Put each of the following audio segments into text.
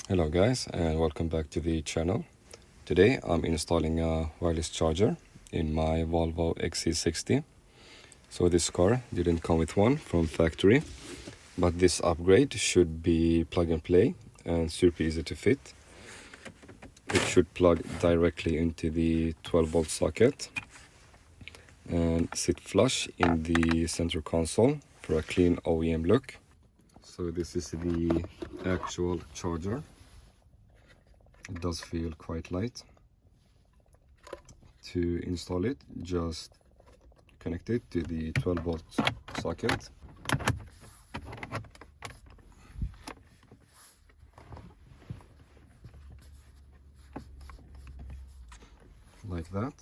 Hello guys, and welcome back to the channel. Today I'm installing a wireless charger in my Volvo XC60. So this car didn't come with one from factory, but this upgrade should be plug and play and super easy to fit. It should plug directly into the 12-volt socket and sit flush in the center console for a clean OEM look. So this is the actual charger. It does feel quite light. To install it, just connect it to the 12-volt socket. Like that.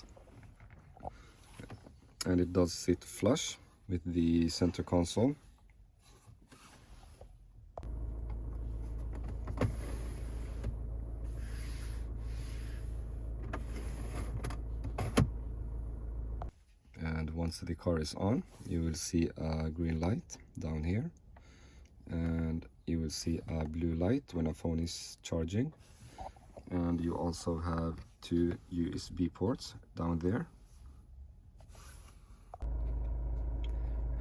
And it does sit flush with the center console. And once the car is on, you will see a green light down here, and you will see a blue light when a phone is charging, and you also have two USB ports down there.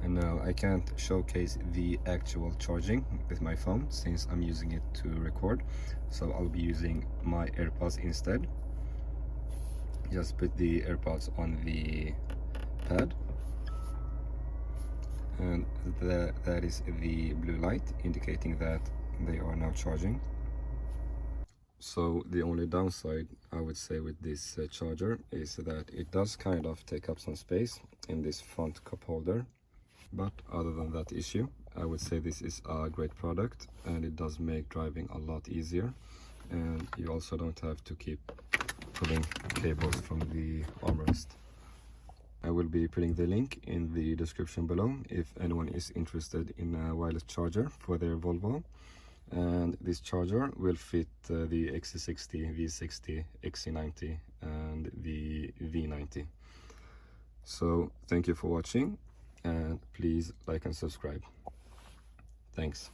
And now I can't showcase the actual charging with my phone since I'm using it to record, so I'll be using my AirPods instead. Just put the AirPods on the pad, and that is the blue light indicating that they are now charging. So the only downside I would say with this charger is that it does kind of take up some space in this front cup holder, but other than that issue, I would say this is a great product, and it does make driving a lot easier, and you also don't have to keep pulling cables from the armrest. I will be putting the link in the description below if anyone is interested in a wireless charger for their Volvo. And this charger will fit the XC60, V60, XC90 and the V90. So thank you for watching, and please like and subscribe. Thanks.